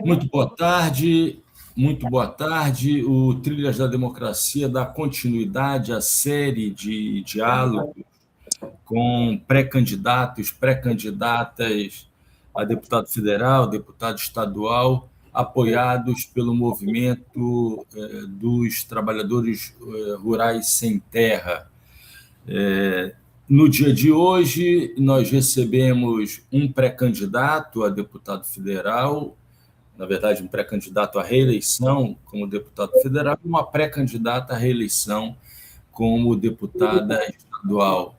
Muito boa tarde, muito boa tarde. O Trilhas da Democracia dá continuidade à série de diálogos com pré-candidatos, pré-candidatas a deputado federal, deputado estadual, apoiados pelo movimento dos trabalhadores rurais sem terra. No dia de hoje, nós recebemos um pré-candidato a deputado federal, na verdade, um pré-candidato à reeleição como deputado federal e uma pré-candidata à reeleição como deputada estadual.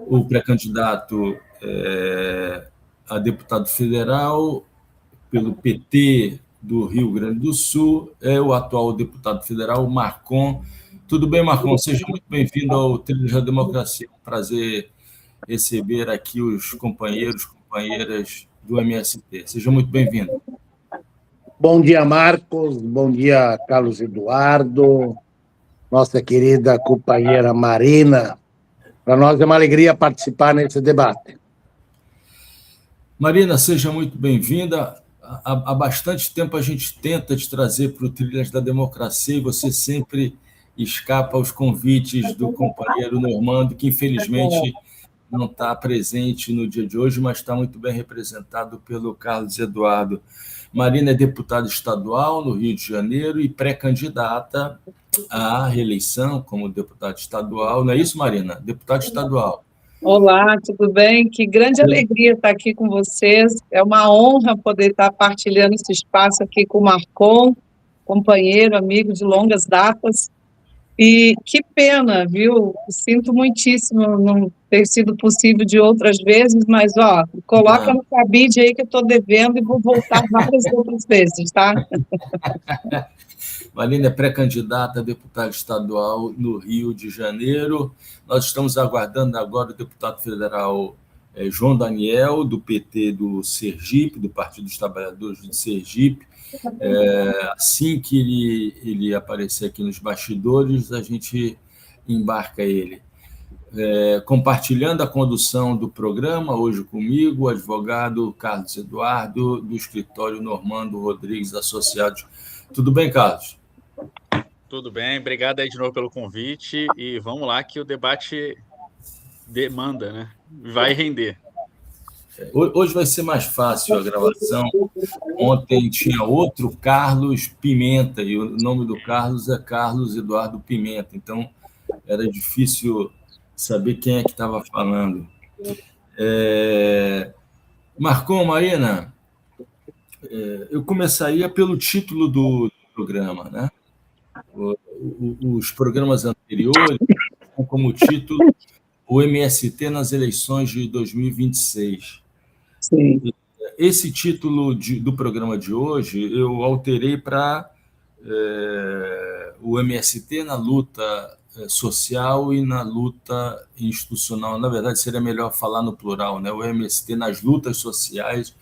O pré-candidato a deputado federal pelo PT do Rio Grande do Sul é o atual deputado federal, Marcon. Tudo bem, Marcon? Seja muito bem-vindo ao Trilhos da Democracia. É um prazer receber aqui os companheiros, companheiras do MST. Seja muito bem-vindo. Bom dia, Marcos. Bom dia, Carlos Eduardo, nossa querida companheira Marina. Para nós é uma alegria participar nesse debate. Marina, seja muito bem-vinda. Há bastante tempo a gente tenta te trazer para o Trilhas da Democracia e você sempre escapa aos convites do companheiro Normando, que infelizmente não está presente no dia de hoje, mas está muito bem representado pelo Carlos Eduardo. Marina é deputada estadual no Rio de Janeiro e pré-candidata à reeleição como deputada estadual. Não é isso, Marina? Deputada estadual. Olá, tudo bem? Que grande alegria estar aqui com vocês. É uma honra poder estar partilhando esse espaço aqui com o Marcon, companheiro, amigo de longas datas. E que pena, viu? Sinto muitíssimo não ter sido possível de outras vezes, mas, coloca no cabide aí que eu estou devendo e vou voltar várias outras vezes, tá? Marina é pré-candidata a deputada estadual no Rio de Janeiro. Nós estamos aguardando agora o deputado federal João Daniel, do PT do Sergipe, do Partido dos Trabalhadores de Sergipe. Assim que ele aparecer aqui nos bastidores, a gente embarca ele. Compartilhando a condução do programa, hoje comigo, o advogado Carlos Eduardo, do escritório Normando Rodrigues Associados. Tudo bem, Carlos? Tudo bem, obrigado aí de novo pelo convite e vamos lá que o debate demanda, né? Vai render. Hoje vai ser mais fácil a gravação. Ontem tinha outro Carlos Pimenta e o nome do Carlos é Carlos Eduardo Pimenta, então era difícil saber quem é que estava falando. Marcon, Marina, eu começaria pelo título do programa, né? Os programas anteriores têm como título o MST nas eleições de 2026. Sim. Esse título do programa de hoje eu alterei para o MST na luta social e na luta institucional. Na verdade, seria melhor falar no plural, né? O MST nas lutas sociais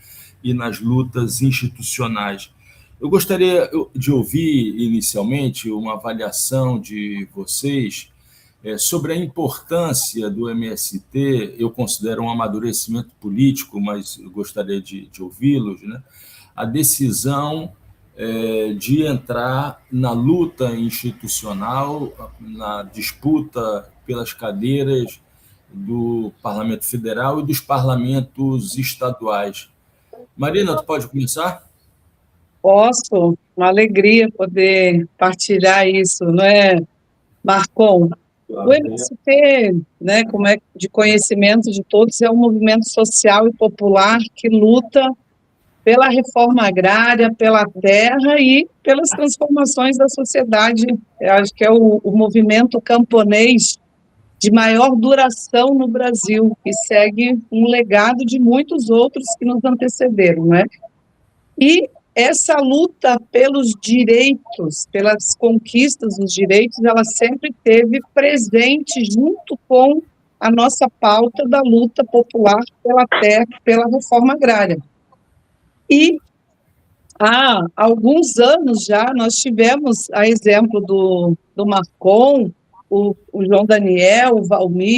e nas lutas institucionais. Eu gostaria de ouvir, inicialmente, uma avaliação de vocês sobre a importância do MST. Eu considero um amadurecimento político, mas eu gostaria de ouvi-los, né? A decisão de entrar na luta institucional, na disputa pelas cadeiras do Parlamento Federal e dos parlamentos estaduais. Marina, tu pode começar? Posso, uma alegria poder partilhar isso, não é, Marcon? O MST, né, como é de conhecimento de todos, é um movimento social e popular que luta pela reforma agrária, pela terra e pelas transformações da sociedade. Eu acho que é o movimento camponês de maior duração no Brasil, que segue um legado de muitos outros que nos antecederam, né? E essa luta pelos direitos, pelas conquistas dos direitos, ela sempre esteve presente junto com a nossa pauta da luta popular pela terra, pela reforma agrária. E há alguns anos já nós tivemos, a exemplo do Marcon, o João Daniel,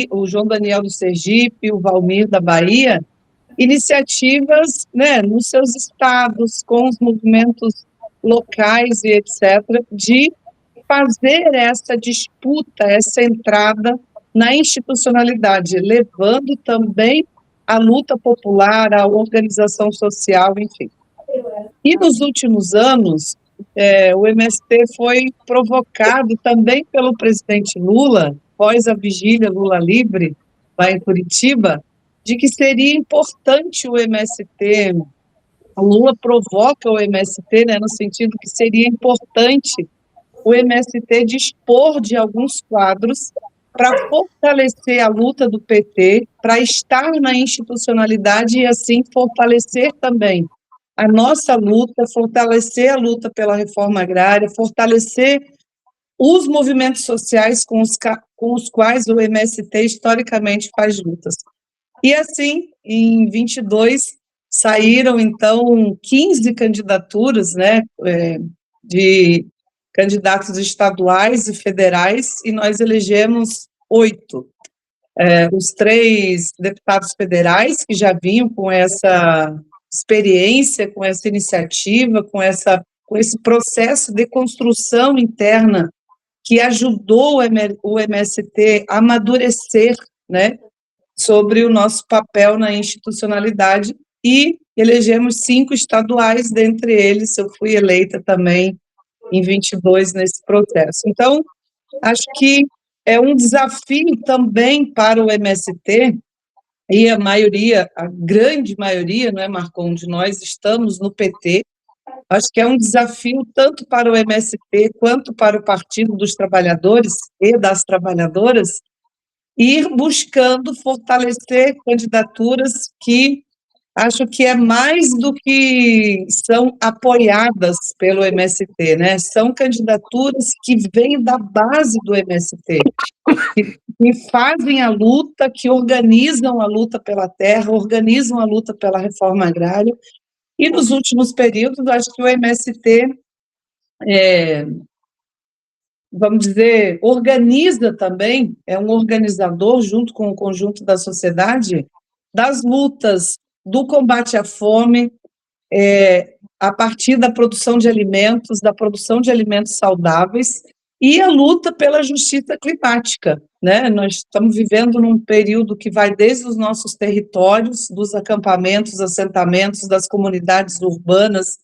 o João Daniel do Sergipe, o Valmir da Bahia, iniciativas, né, nos seus estados, com os movimentos locais e etc., de fazer essa disputa, essa entrada na institucionalidade, levando também a luta popular, a organização social, enfim. E nos últimos anos, o MST foi provocado também pelo presidente Lula, após a vigília Lula Livre, lá em Curitiba, de que seria importante o MST, o Lula provoca o MST, né, no sentido que seria importante o MST dispor de alguns quadros para fortalecer a luta do PT, para estar na institucionalidade e, assim, fortalecer também a nossa luta, fortalecer a luta pela reforma agrária, fortalecer os movimentos sociais com os quais o MST historicamente faz lutas. E, assim, em 22, saíram, então, 15 candidaturas, né, de candidatos estaduais e federais, e nós elegemos 8. Os 3 deputados federais, que já vinham com essa experiência, com essa iniciativa, com esse processo de construção interna que ajudou o MST a amadurecer, né, sobre o nosso papel na institucionalidade, e elegemos 5 estaduais, dentre eles eu fui eleita também em 22 nesse processo. Então, acho que é um desafio também para o MST, e a grande maioria, não é, Marcon, de nós estamos no PT. Acho que é um desafio tanto para o MST quanto para o Partido dos Trabalhadores e das Trabalhadoras, ir buscando fortalecer candidaturas que acho que é mais do que são apoiadas pelo MST, né? São candidaturas que vêm da base do MST, que fazem a luta, que organizam a luta pela terra, organizam a luta pela reforma agrária. E nos últimos períodos, acho que o MST, vamos dizer, organiza também, é um organizador, junto com o conjunto da sociedade, das lutas do combate à fome, a partir da produção de alimentos, saudáveis, e a luta pela justiça climática, né? Nós estamos vivendo num período que vai desde os nossos territórios, dos acampamentos, assentamentos, das comunidades urbanas,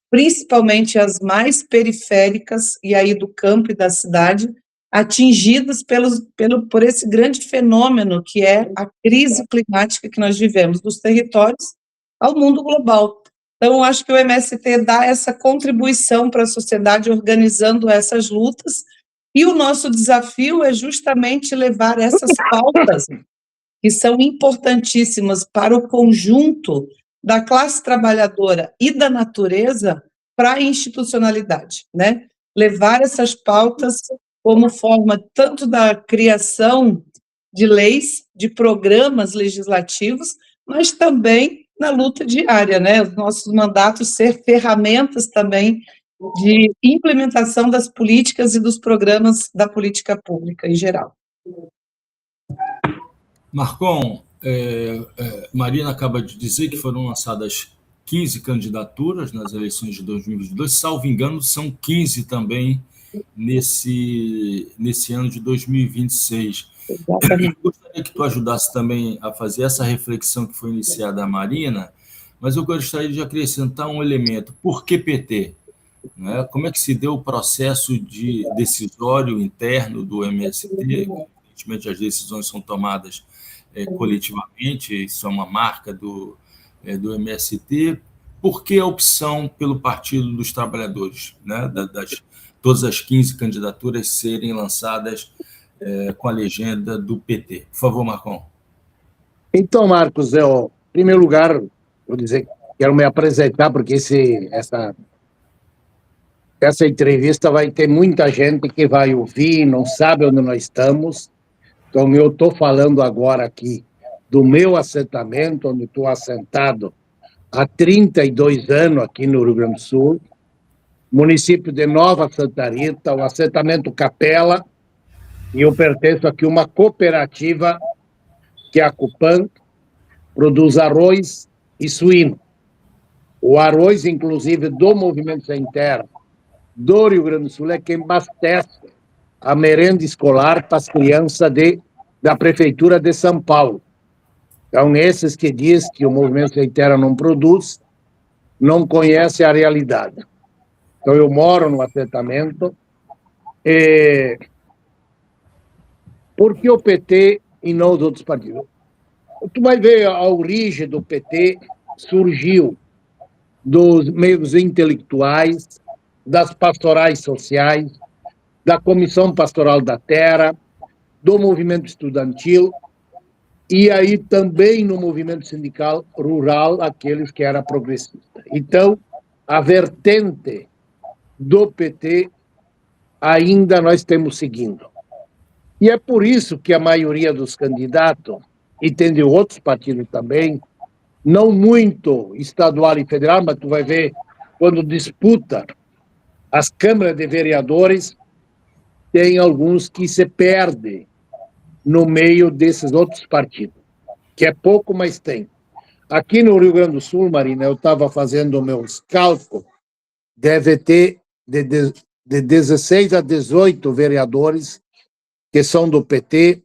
principalmente as mais periféricas, e aí do campo e da cidade, atingidas por esse grande fenômeno que é a crise climática que nós vivemos, dos territórios ao mundo global. Então, eu acho que o MST dá essa contribuição para a sociedade organizando essas lutas, e o nosso desafio é justamente levar essas pautas, que são importantíssimas para o conjunto da classe trabalhadora e da natureza, para a institucionalidade, né? Levar essas pautas como forma tanto da criação de leis, de programas legislativos, mas também na luta diária, né? Os nossos mandatos ser ferramentas também de implementação das políticas e dos programas da política pública em geral. Marcon, Marina acaba de dizer que foram lançadas 15 candidaturas nas eleições de 2022, salvo engano, são 15 também nesse ano de 2026. Exatamente. Eu gostaria que tu ajudasse também a fazer essa reflexão que foi iniciada a Marina, mas eu gostaria de acrescentar um elemento. Por que PT? Né? Como é que se deu o processo decisório interno do MST? Evidentemente, as decisões são tomadas coletivamente, isso é uma marca do MST. Por que a opção pelo Partido dos Trabalhadores, né? Todas as 15 candidaturas serem lançadas com a legenda do PT? Por favor, Marcon. Então, Marcos, em primeiro lugar, vou dizer, quero me apresentar, porque essa entrevista vai ter muita gente que vai ouvir, não sabe onde nós estamos. Então, eu estou falando agora aqui do meu assentamento, onde estou assentado há 32 anos aqui no Rio Grande do Sul, município de Nova Santa Rita, o assentamento Capela, e eu pertenço aqui a uma cooperativa que é a Cupan, produz arroz e suíno. O arroz, inclusive, do Movimento Sem Terra, do Rio Grande do Sul, é quem abastece a merenda escolar para as crianças da Prefeitura de São Paulo. Então, esses que dizem que o Movimento Sem Terra não produz, não conhecem a realidade. Então, eu moro no assentamento. Por que o PT e não os outros partidos? Tu vai ver a origem do PT surgiu dos meios intelectuais, das pastorais sociais, da Comissão Pastoral da Terra, do movimento estudantil e aí também no movimento sindical rural, aqueles que eram progressistas. Então, a vertente do PT ainda nós estamos seguindo. E é por isso que a maioria dos candidatos, e tem de outros partidos também, não muito estadual e federal, mas tu vai ver quando disputa as câmaras de vereadores, tem alguns que se perdem no meio desses outros partidos, que é pouco, mas tem. Aqui no Rio Grande do Sul, Marina, eu estava fazendo meus cálculos, deve ter de 16 a 18 vereadores que são do PT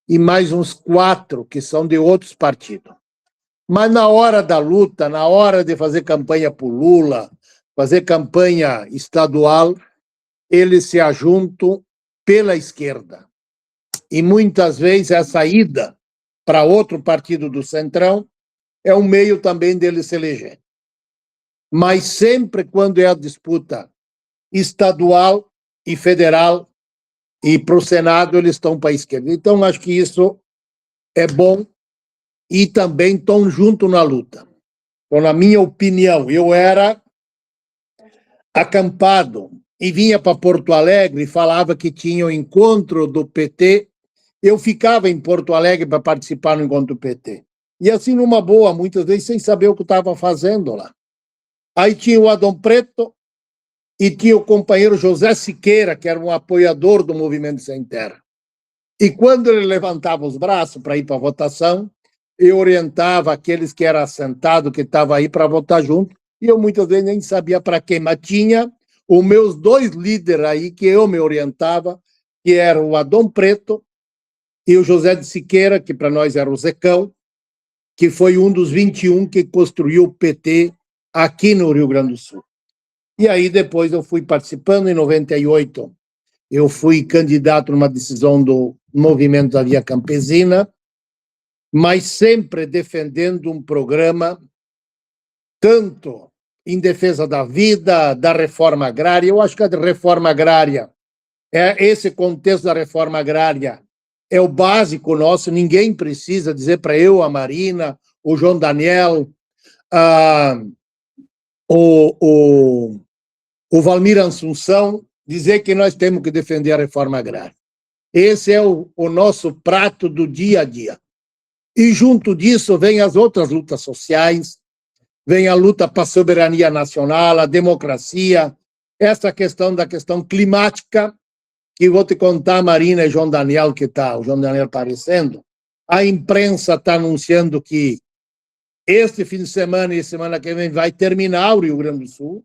e mais uns 4 que são de outros partidos. Mas na hora da luta, na hora de fazer campanha por Lula, fazer campanha estadual, eles se ajuntam pela esquerda. E muitas vezes a saída para outro partido do Centrão é um meio também deles se eleger. Mas sempre quando é a disputa estadual e federal e para o Senado, eles estão para a esquerda. Então, acho que isso é bom e também estão junto na luta. Então, na minha opinião, eu era acampado e vinha para Porto Alegre e falava que tinha o encontro do PT. Eu ficava em Porto Alegre para participar no encontro do PT. E assim, numa boa, muitas vezes, sem saber o que eu estava fazendo lá. Aí tinha o Adão Preto e tinha o companheiro José Siqueira, que era um apoiador do Movimento Sem Terra. E quando ele levantava os braços para ir para a votação, eu orientava aqueles que eram assentados, que estavam aí para votar junto, e eu muitas vezes nem sabia para quem, mas tinha os meus 2 líderes aí que eu me orientava, que eram o Adão Preto e o José de Siqueira, que para nós era o Zecão, que foi um dos 21 que construiu o PT aqui no Rio Grande do Sul. E aí depois eu fui participando, em 98 eu fui candidato numa decisão do Movimento da Via Campesina, mas sempre defendendo um programa tanto em defesa da vida, da reforma agrária. Eu acho que a reforma agrária, esse contexto da reforma agrária é o básico nosso, ninguém precisa dizer para eu, a Marina, o João Daniel, o Valmir Assunção, dizer que nós temos que defender a reforma agrária. Esse é o nosso prato do dia a dia. E junto disso vem as outras lutas sociais, vem a luta para a soberania nacional, a democracia, essa questão da questão climática, que vou te contar, Marina e João Daniel, que está o João Daniel aparecendo, a imprensa está anunciando que este fim de semana e semana que vem vai terminar o Rio Grande do Sul,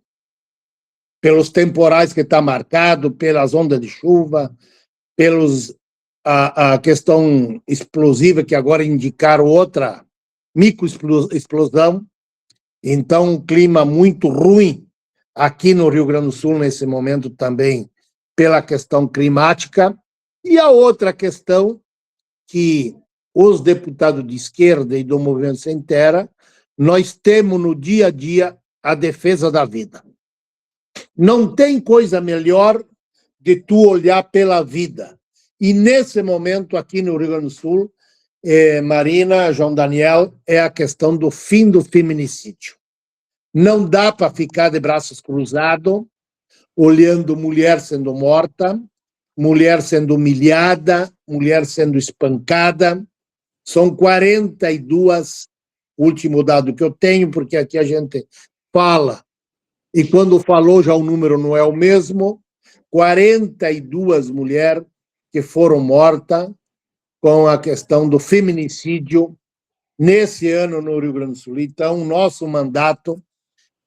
pelos temporais que está marcado, pelas ondas de chuva, a questão explosiva, que agora indicaram outra microexplosão. Então, um clima muito ruim aqui no Rio Grande do Sul, nesse momento também, pela questão climática. E a outra questão, que os deputados de esquerda e do Movimento Sem Terra, nós temos no dia a dia a defesa da vida. Não tem coisa melhor de tu olhar pela vida. E nesse momento, aqui no Rio Grande do Sul, Marina, João Daniel, é a questão do fim do feminicídio. Não dá para ficar de braços cruzados, olhando mulher sendo morta, mulher sendo humilhada, mulher sendo espancada. São 42, último dado que eu tenho, porque aqui a gente fala, e quando falou já o número não é o mesmo, 42 mulheres que foram mortas com a questão do feminicídio nesse ano no Rio Grande do Sul. Então, o nosso mandato,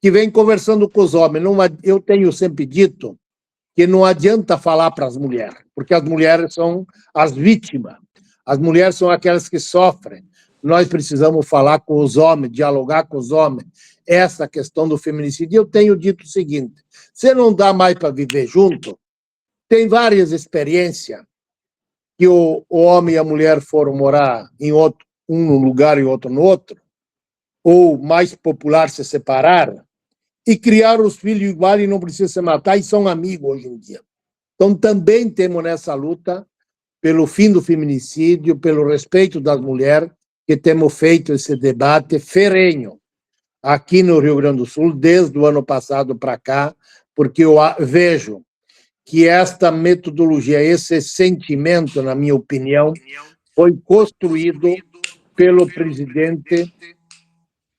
que vem conversando com os homens, eu tenho sempre dito que não adianta falar para as mulheres, porque as mulheres são as vítimas, as mulheres são aquelas que sofrem. Nós precisamos falar com os homens, dialogar com os homens. Essa questão do feminicídio, eu tenho dito o seguinte: se não dá mais para viver junto, tem várias experiências que o homem e a mulher foram morar em outro, um num lugar e outro no outro, ou mais popular, se separaram, e criaram os filhos iguais e não precisam se matar, e são amigos hoje em dia. Então, também temos nessa luta pelo fim do feminicídio, pelo respeito das mulheres, que temos feito esse debate ferrenho aqui no Rio Grande do Sul, desde o ano passado para cá, porque eu vejo que esta metodologia, esse sentimento, na minha opinião, foi construído pelo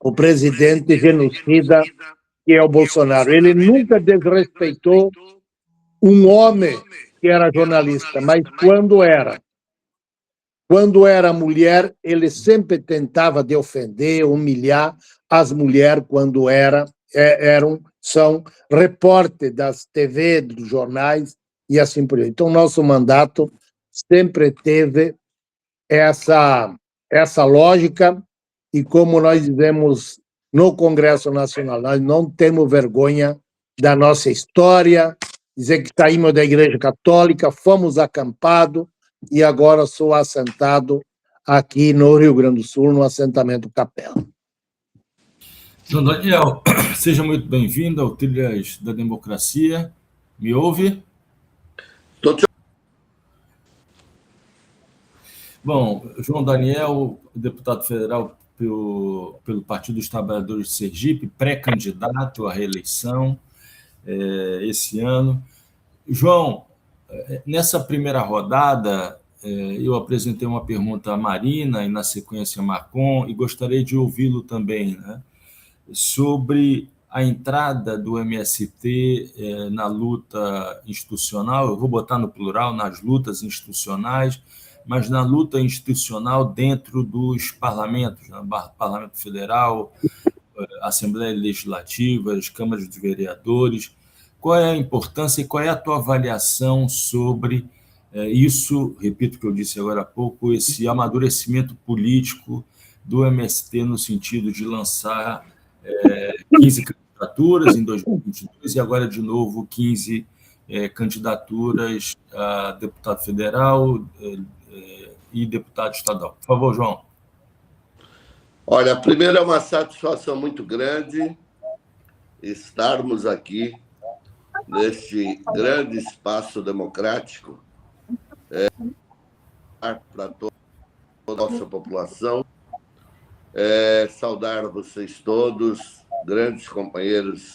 o presidente genocida, que é o Bolsonaro. Ele nunca desrespeitou um homem que era jornalista, mas quando era mulher, ele sempre tentava de ofender, humilhar as mulheres quando são repórteres das TV, dos jornais e assim por diante. Então, nosso mandato sempre teve essa lógica, e como nós dizemos no Congresso Nacional, nós não temos vergonha da nossa história, dizer que saímos da Igreja Católica, fomos acampados e agora sou assentado aqui no Rio Grande do Sul, no assentamento Capela. João Daniel, seja muito bem-vindo ao Trilhas da Democracia. Me ouve? Bom, João Daniel, deputado federal pelo Partido dos Trabalhadores de Sergipe, pré-candidato à reeleição esse ano. João, nessa primeira rodada, eu apresentei uma pergunta à Marina e, na sequência, a Marcon, e gostaria de ouvi-lo também, né, sobre a entrada do MST na luta institucional, eu vou botar no plural, nas lutas institucionais, mas na luta institucional dentro dos parlamentos, né, Parlamento Federal, Assembleia Legislativa, as câmaras de vereadores. Qual é a importância e qual é a tua avaliação sobre isso, repito o que eu disse agora há pouco, esse amadurecimento político do MST no sentido de lançar 15 candidaturas em 2022 e agora, de novo, 15 candidaturas a deputado federal e deputado estadual. Por favor, João. Olha, primeiro é uma satisfação muito grande estarmos aqui neste grande espaço democrático para toda a nossa população. Saudar vocês todos, grandes companheiros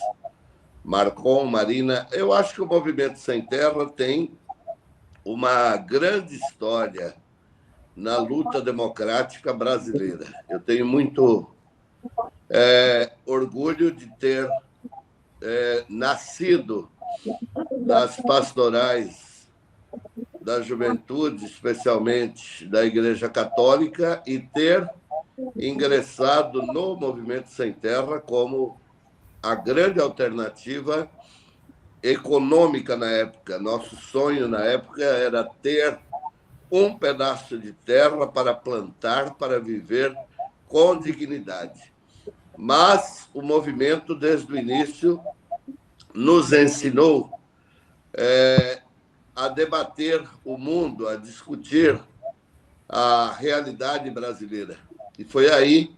Marcon, Marina. Eu acho que o Movimento Sem Terra tem uma grande história na luta democrática brasileira. Eu tenho muito orgulho de ter nascido nas pastorais da juventude, especialmente da Igreja Católica, e ter ingressado no Movimento Sem Terra como a grande alternativa econômica na época. Nosso sonho na época era ter um pedaço de terra para plantar, para viver com dignidade. Mas o movimento, desde o início, nos ensinou a debater o mundo, a discutir a realidade brasileira. E foi aí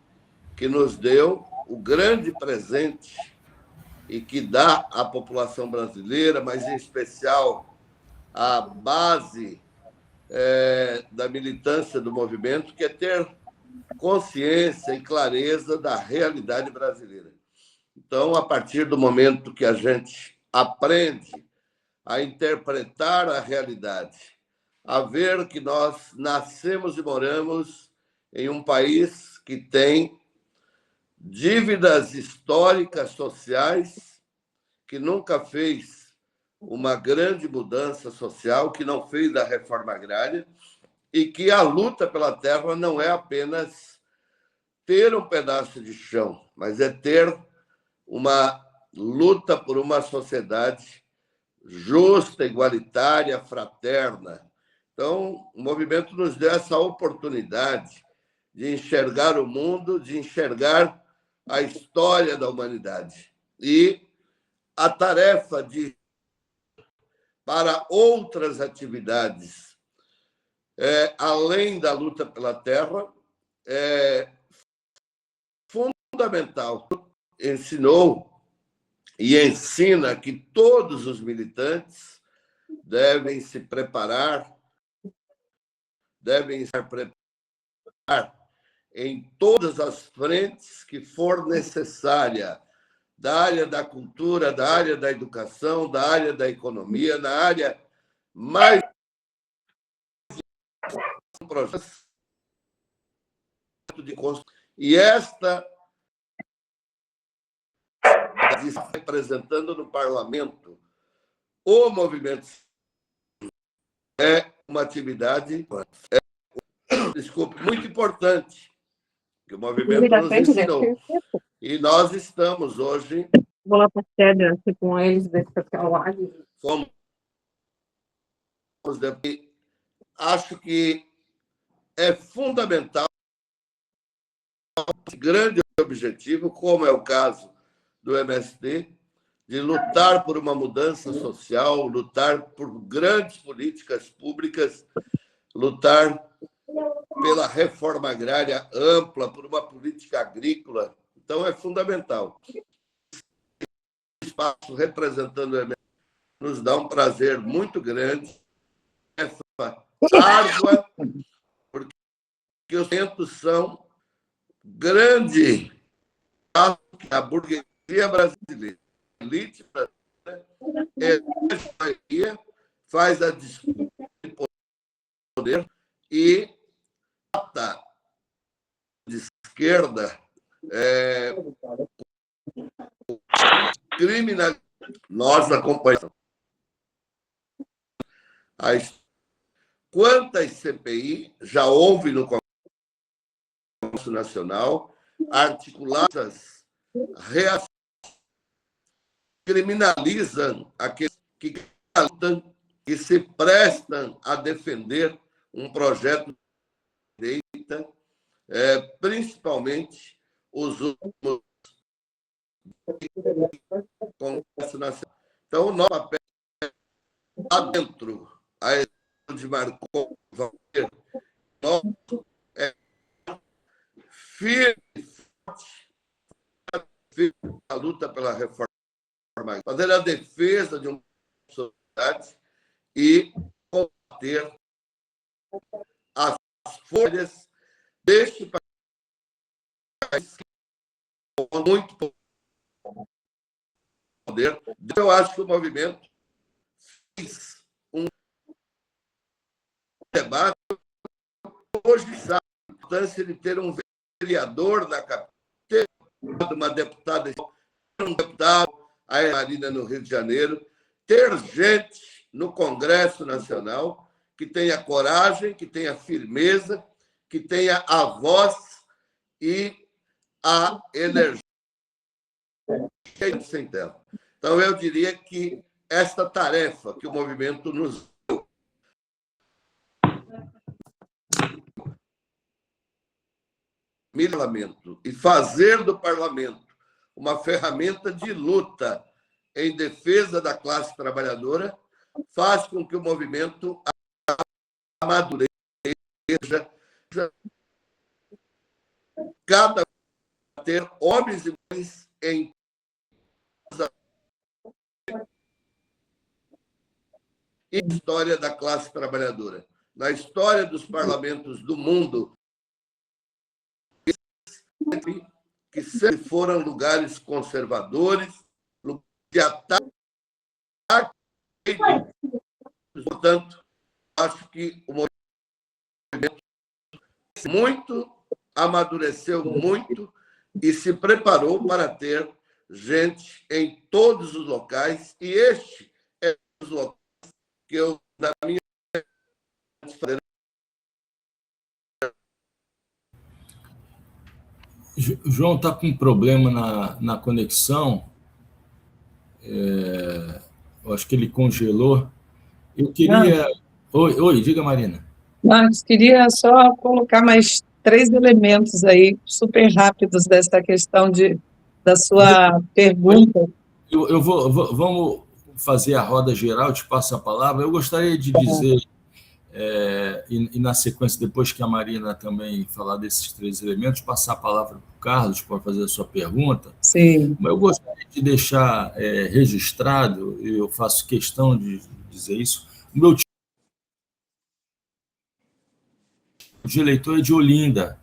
que nos deu o grande presente e que dá à população brasileira, mas em especial à base da militância do movimento, que é ter consciência e clareza da realidade brasileira. Então, a partir do momento que a gente aprende a interpretar a realidade, a ver que nós nascemos e moramos em um país que tem dívidas históricas sociais, que nunca fez uma grande mudança social, que não fez a reforma agrária, e que a luta pela terra não é apenas ter um pedaço de chão, mas é ter uma luta por uma sociedade justa, igualitária, fraterna. Então, o movimento nos deu essa oportunidade de enxergar o mundo, de enxergar a história da humanidade. E a tarefa para outras atividades, além da luta pela terra, é fundamental. Ensinou e ensina que todos os militantes devem se preparar, devem se preparar em todas as frentes que for necessária, da área da cultura, da área da educação, da área da economia, na área mais projetos de construção. E esta representando no parlamento o movimento é uma atividade muito importante que o movimento nos ensinou. E nós estamos hoje... Vou lá para a pedra aqui com eles, ver se fica ao lado. Fomos... Acho que é fundamental esse grande objetivo, como é o caso do MST, de lutar por uma mudança social, lutar por grandes políticas públicas, lutar pela reforma agrária ampla, por uma política agrícola. Então, é fundamental. O espaço representando o MST nos dá um prazer muito grande, árdua, porque os centros são grande a burguesia brasileira, a elite brasileira, faz a disputa de poder e a de esquerda criminal. Nós acompanhamos quantas CPI já houve no Congresso Nacional, articuladas, criminalizam aqueles que lutam, que se prestam a defender um projeto de direita, principalmente os últimos Congresso Nacional. Então, o nosso papel lá dentro, a eleição de Marcon, é firme e forte a luta pela reforma, fazer a defesa de uma sociedade e combater as folhas deste país com muito poder. Eu acho que o movimento fez um debate. Hoje sabe a importância de ter um vereador na capital, ter uma deputada, um deputado, a Marina no Rio de Janeiro, ter gente no Congresso Nacional que tenha coragem, que tenha firmeza, que tenha a voz e a energia sem tela. Então, eu diria que esta tarefa que o movimento nos deu e fazer do parlamento uma ferramenta de luta em defesa da classe trabalhadora faz com que o movimento amadureça, cada vez ter homens e mulheres em história da classe trabalhadora, na história dos parlamentos do mundo, que sempre foram lugares conservadores, de ataque. Portanto, acho que o movimento muito amadureceu muito e se preparou para ter gente em todos os locais, e este é um dos locais que eu, na minha O João está com um problema na conexão. Eu acho que ele congelou. Eu queria... Oi, diga, Marina. Marcos, queria só colocar mais 3 elementos aí, super rápidos, dessa questão da sua pergunta. Vamos fazer a roda geral, te passo a palavra. Eu gostaria de dizer, e na sequência, depois que a Marina também falar desses 3 elementos, passar a palavra para o Carlos para fazer a sua pergunta. Sim. Mas eu gostaria de deixar registrado, eu faço questão de dizer isso, o meu tipo de eleitor é de Olinda.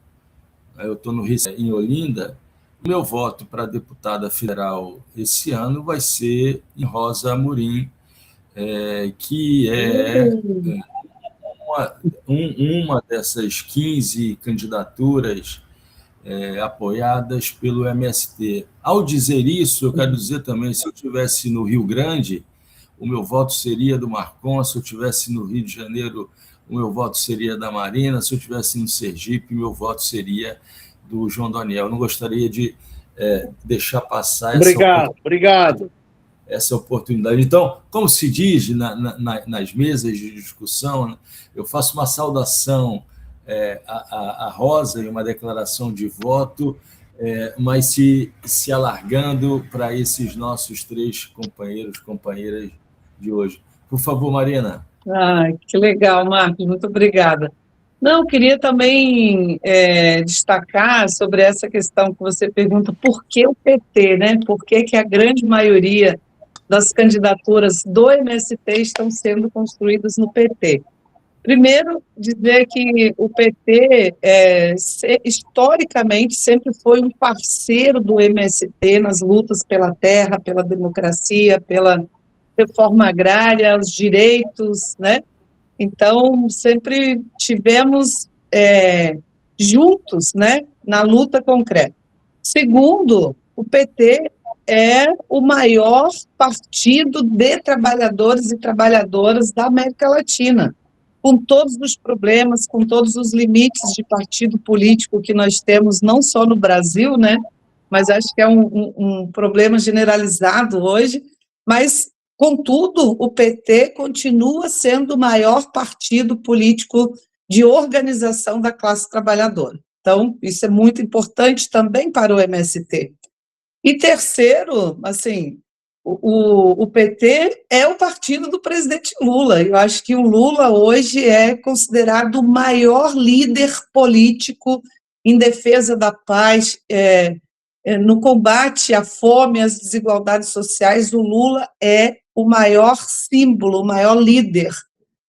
Eu estou em Olinda. O meu voto para deputada federal esse ano vai ser em Rosa Amorim, que é uma dessas 15 candidaturas apoiadas pelo MST. Ao dizer isso, eu quero dizer também, se eu estivesse no Rio Grande, o meu voto seria do Marcon; se eu estivesse no Rio de Janeiro, o meu voto seria da Marina; se eu estivesse no Sergipe, o meu voto seria do João Daniel. Eu não gostaria de deixar passar essa oportunidade. Então, como se diz nas mesas de discussão, né, eu faço uma saudação à Rosa e uma declaração de voto, mas se alargando para esses nossos 3 companheiras de hoje. Por favor, Marina. Que legal, Marcos, muito obrigada. Não, queria também destacar sobre essa questão que você pergunta, por que o PT, né? Por que a grande maioria das candidaturas do MST estão sendo construídas no PT? Primeiro, dizer que o PT, historicamente, sempre foi um parceiro do MST nas lutas pela terra, pela democracia, pela reforma agrária, os direitos, né? Então, sempre tivemos juntos, né, na luta concreta. Segundo, o PT é o maior partido de trabalhadores e trabalhadoras da América Latina, com todos os problemas, com todos os limites de partido político que nós temos, não só no Brasil, né, mas acho que é um problema generalizado hoje, mas, contudo, o PT continua sendo o maior partido político de organização da classe trabalhadora. Então, isso é muito importante também para o MST. E terceiro, assim, o PT é o partido do presidente Lula. Eu acho que o Lula hoje é considerado o maior líder político em defesa da paz, no combate à fome e às desigualdades sociais. O Lula é o maior símbolo, o maior líder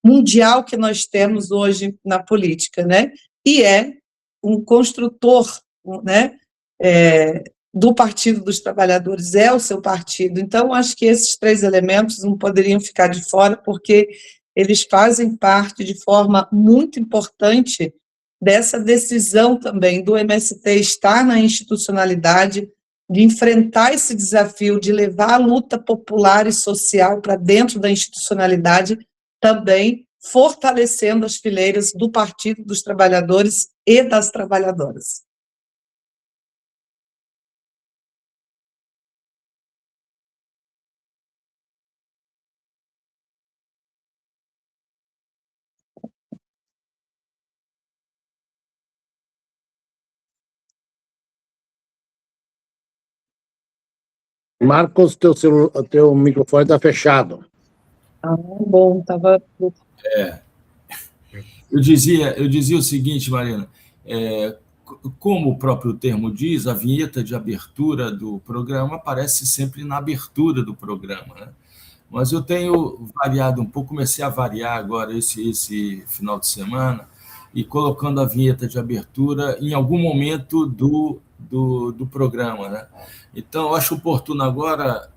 mundial que nós temos hoje na política, né? E é um construtor, né, do Partido dos Trabalhadores, é o seu partido. Então, acho que esses 3 elementos não poderiam ficar de fora, porque eles fazem parte de forma muito importante dessa decisão também do MST estar na institucionalidade, de enfrentar esse desafio, de levar a luta popular e social para dentro da institucionalidade, também fortalecendo as fileiras do Partido dos Trabalhadores e das Trabalhadoras. Marcos, teu microfone está fechado. Bom, estava... Eu dizia o seguinte, Marina, como o próprio termo diz, a vinheta de abertura do programa aparece sempre na abertura do programa, né? Mas eu tenho variado um pouco, comecei a variar agora esse final de semana, e colocando a vinheta de abertura em algum momento do programa, né? Então, eu acho oportuno agora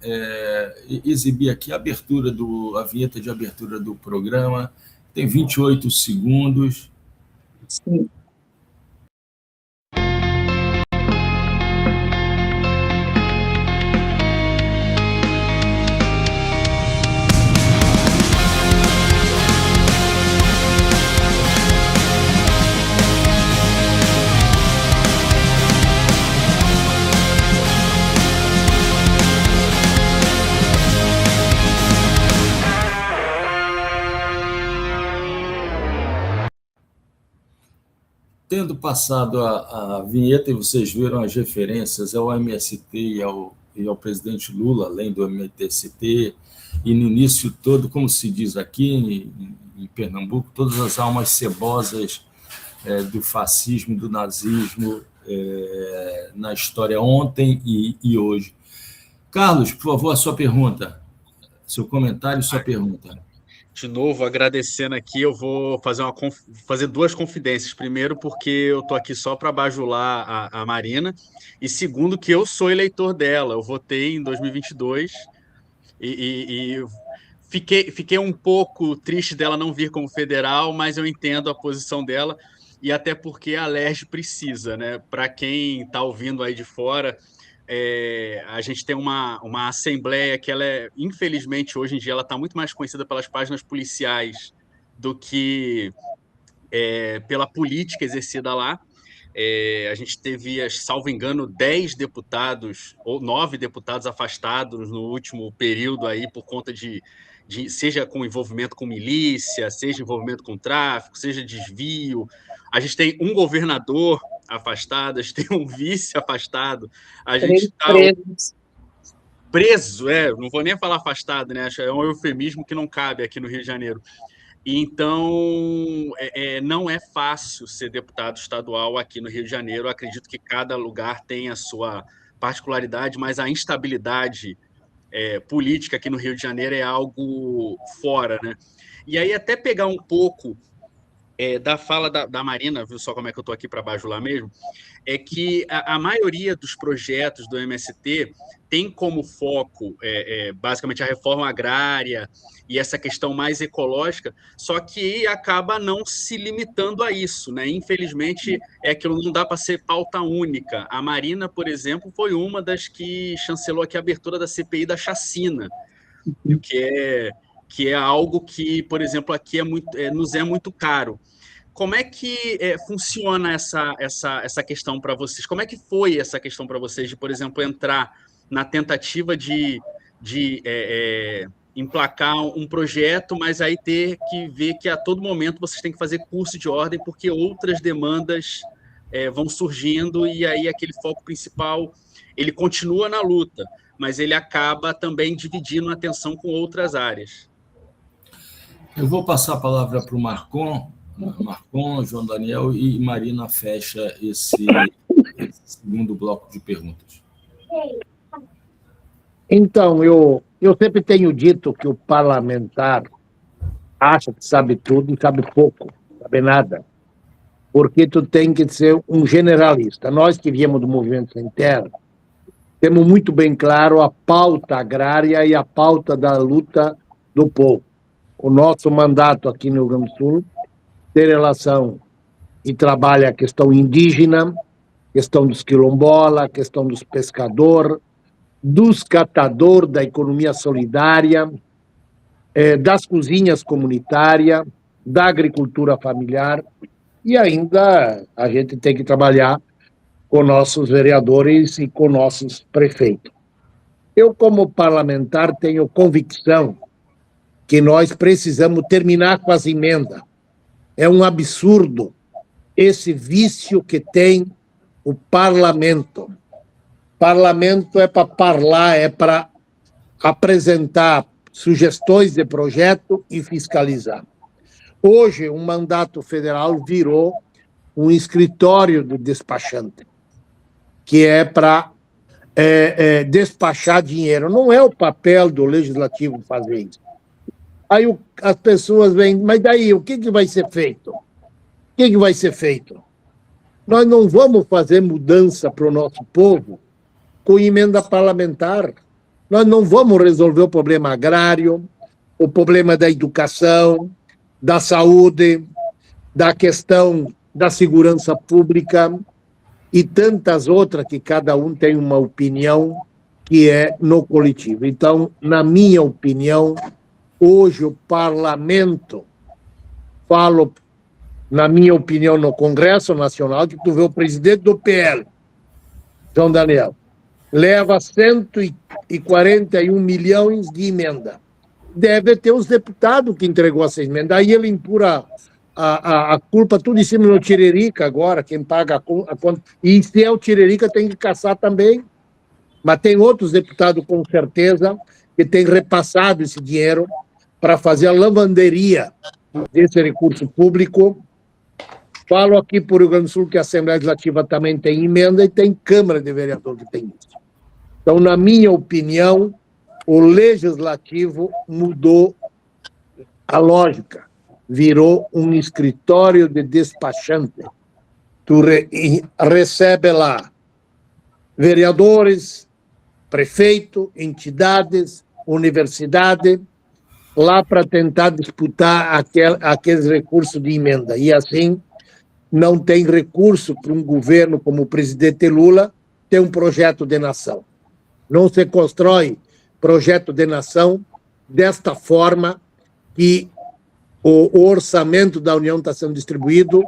exibir aqui a vinheta de abertura do programa. Tem 28 segundos. Sim. tendo passado a vinheta, e vocês viram as referências ao MST e ao presidente Lula, além do MTST, e no início todo, como se diz aqui em Pernambuco, todas as almas cebosas do fascismo, do nazismo, na história ontem e hoje. Carlos, por favor, a sua pergunta, seu comentário e sua pergunta. De novo, agradecendo aqui, eu vou fazer duas confidências. Primeiro, porque eu estou aqui só para bajular a Marina, e segundo, que eu sou eleitor dela. Eu votei em 2022 e fiquei um pouco triste dela não vir como federal, mas eu entendo a posição dela, e até porque a Alerj precisa, né? Para quem está ouvindo aí de fora, a gente tem uma assembleia que infelizmente, hoje em dia, ela está muito mais conhecida pelas páginas policiais do que pela política exercida lá. A gente teve, salvo engano, 10 deputados ou 9 deputados afastados no último período aí por conta de seja com envolvimento com milícia, seja envolvimento com tráfico, seja desvio. A gente tem um governador afastado, a gente tem um vice afastado, a gente está preso, não vou nem falar afastado, né? É um eufemismo que não cabe aqui no Rio de Janeiro. Então, não é fácil ser deputado estadual aqui no Rio de Janeiro. Eu acredito que cada lugar tem a sua particularidade, mas a instabilidade política aqui no Rio de Janeiro é algo fora, né? E aí, até pegar um pouco da fala da Marina, viu só como é que eu estou aqui para bajular mesmo, é que a maioria dos projetos do MST tem como foco, basicamente, a reforma agrária e essa questão mais ecológica, só que acaba não se limitando a isso, né? Infelizmente, aquilo não dá para ser pauta única. A Marina, por exemplo, foi uma das que chancelou aqui a abertura da CPI da chacina, que é algo que, por exemplo, aqui nos é muito caro. Como é que funciona essa questão para vocês? Como é que foi essa questão para vocês de, por exemplo, entrar na tentativa de emplacar um projeto, mas aí ter que ver que a todo momento vocês têm que fazer curso de ordem porque outras demandas vão surgindo, e aí aquele foco principal, ele continua na luta, mas ele acaba também dividindo a atenção com outras áreas. Eu vou passar a palavra para o Marcon, João Daniel, e Marina fecha esse segundo bloco de perguntas. Então, eu sempre tenho dito que o parlamentar acha que sabe tudo e sabe pouco, não sabe nada, porque tu tem que ser um generalista. Nós que viemos do Movimento Sem Terra, temos muito bem claro a pauta agrária e a pauta da luta do povo. O nosso mandato aqui no Rio Grande do Sul tem relação e trabalha a questão indígena, questão dos quilombola, questão dos pescadores, dos catadores, da economia solidária, das cozinhas comunitárias, da agricultura familiar, e ainda a gente tem que trabalhar com nossos vereadores e com nossos prefeitos. Eu, como parlamentar, tenho convicção que nós precisamos terminar com as emendas. É um absurdo esse vício que tem o parlamento. Parlamento é para falar, é para apresentar sugestões de projeto e fiscalizar. Hoje, um mandato federal virou um escritório do despachante, que é para despachar dinheiro. Não é o papel do legislativo fazer isso. Aí as pessoas vêm, mas daí, o que vai ser feito? O que vai ser feito? Nós não vamos fazer mudança para o nosso povo com emenda parlamentar. Nós não vamos resolver o problema agrário, o problema da educação, da saúde, da questão da segurança pública e tantas outras que cada um tem uma opinião que é no coletivo. Então, na minha opinião, hoje o parlamento, falo, na minha opinião, no Congresso Nacional, que tu vê o presidente do PL, João Daniel, leva 141 milhões de emenda. Deve ter os deputados que entregou essa emenda. Aí ele empurra a culpa tudo em cima do Tiririca agora, quem paga a conta. E se é o Tiririca, tem que caçar também. Mas tem outros deputados, com certeza, que têm repassado esse dinheiro para fazer a lavanderia desse recurso público. Falo aqui por Rio Grande do Sul que a Assembleia Legislativa também tem emenda e tem Câmara de Vereadores que tem isso. Então, na minha opinião, o Legislativo mudou a lógica, virou um escritório de despachante. Tu recebe lá vereadores, prefeito, entidades, universidade, lá para tentar disputar aqueles recursos de emenda. E assim, não tem recurso para um governo como o presidente Lula ter um projeto de nação. Não se constrói projeto de nação desta forma que o orçamento da União está sendo distribuído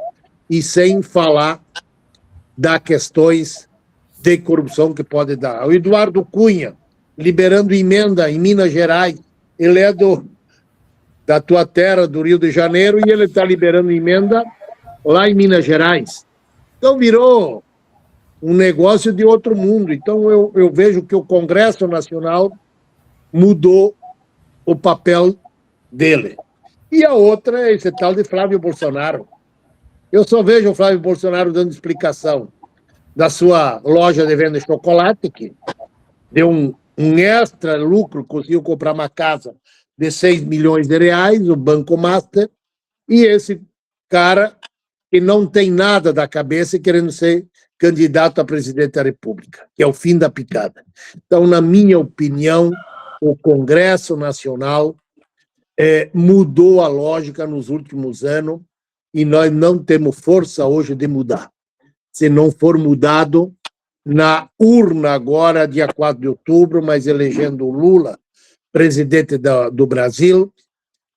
e sem falar das questões de corrupção que pode dar. O Eduardo Cunha, liberando emenda em Minas Gerais, ele é da tua terra, do Rio de Janeiro, e ele está liberando emenda lá em Minas Gerais. Então, virou um negócio de outro mundo. Então, eu vejo que o Congresso Nacional mudou o papel dele. E a outra é esse tal de Flávio Bolsonaro. Eu só vejo o Flávio Bolsonaro dando explicação da sua loja de venda de chocolate, que deu um extra lucro, conseguiu comprar uma casa de 6 milhões de reais, o Banco Master, e esse cara que não tem nada da cabeça e querendo ser candidato a presidente da República, que é o fim da picada. Então, na minha opinião, o Congresso Nacional mudou a lógica nos últimos anos e nós não temos força hoje de mudar. Se não for mudado na urna agora, dia 4 de outubro, mas elegendo o Lula presidente do Brasil,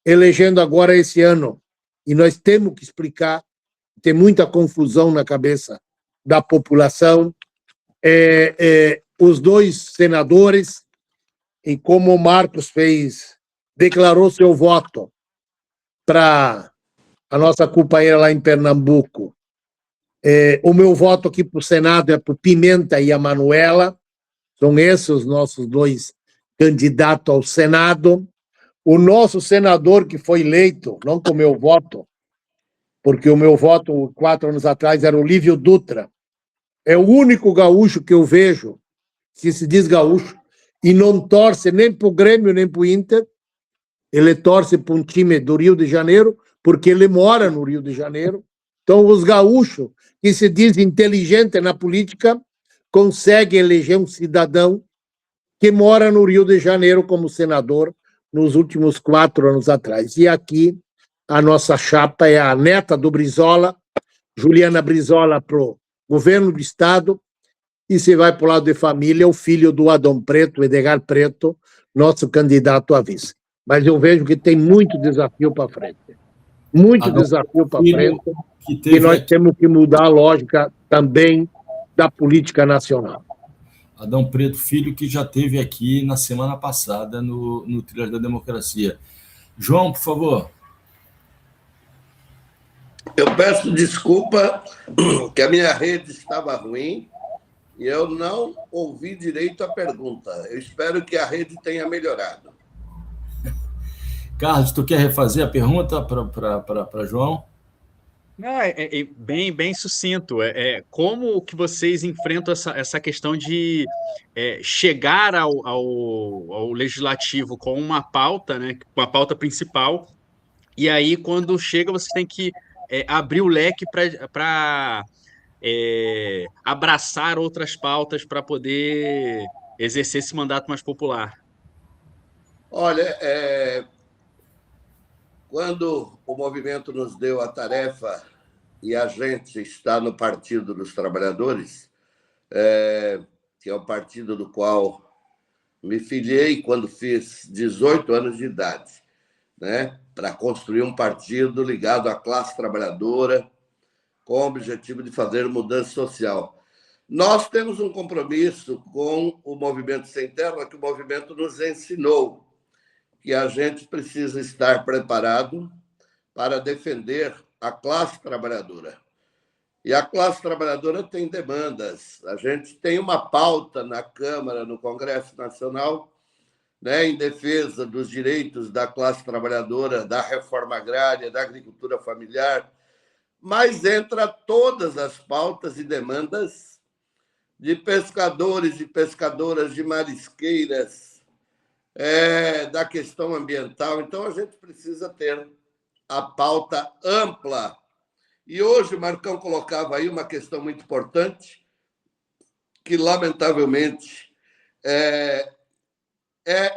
elegendo agora esse ano. E nós temos que explicar, tem muita confusão na cabeça da população. Os dois senadores, e como o Marcos declarou seu voto para a nossa companheira lá em Pernambuco, o meu voto aqui para o Senado é para o Pimenta e a Manuela, são esses os nossos dois candidatos ao Senado. O nosso senador que foi eleito, não com o meu voto, porque o meu voto 4 anos atrás era o Lívio Dutra, é o único gaúcho que eu vejo, que se diz gaúcho, e não torce nem para o Grêmio nem para o Inter, ele torce para um time do Rio de Janeiro, porque ele mora no Rio de Janeiro. Então, os gaúchos, que se diz inteligente na política, conseguem eleger um cidadão que mora no Rio de Janeiro como senador nos últimos 4 anos atrás. E aqui, a nossa chapa é a neta do Brizola, Juliana Brizola, para o governo do Estado, e se vai para o lado de família, o filho do Adão Preto, Edgar Preto, nosso candidato a vice. Mas eu vejo que tem muito desafio para frente. Muito desafio para frente, e nós temos que mudar a lógica também da política nacional. Adão Preto Filho, que já esteve aqui na semana passada no Trilhas da Democracia. João, por favor. Eu peço desculpa que a minha rede estava ruim e eu não ouvi direito a pergunta. Eu espero que a rede tenha melhorado. Carlos, tu quer refazer a pergunta para João? Não, bem sucinto. Como que vocês enfrentam essa questão de chegar ao legislativo com uma pauta, né, com a pauta principal, e aí, quando chega, vocês têm que abrir o leque para abraçar outras pautas para poder exercer esse mandato mais popular? Olha, quando o movimento nos deu a tarefa e a gente está no Partido dos Trabalhadores, que é o partido do qual me filiei quando fiz 18 anos de idade, né, para construir um partido ligado à classe trabalhadora, com o objetivo de fazer mudança social. Nós temos um compromisso com o Movimento Sem Terra, que o movimento nos ensinou, que a gente precisa estar preparado para defender a classe trabalhadora. E a classe trabalhadora tem demandas. A gente tem uma pauta na Câmara, no Congresso Nacional, né, em defesa dos direitos da classe trabalhadora, da reforma agrária, da agricultura familiar, mas entra todas as pautas e demandas de pescadores e pescadoras, de marisqueiras, da questão ambiental. Então, a gente precisa ter a pauta ampla. E hoje o Marcão colocava aí uma questão muito importante, que, lamentavelmente, é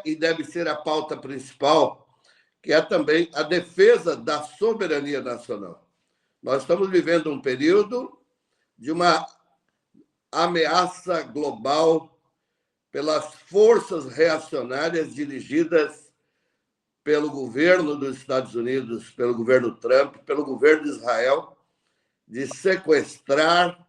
e deve ser a pauta principal, que é também a defesa da soberania nacional. Nós estamos vivendo um período de uma ameaça global pelas forças reacionárias dirigidas pelo governo dos Estados Unidos, pelo governo Trump, pelo governo de Israel, de sequestrar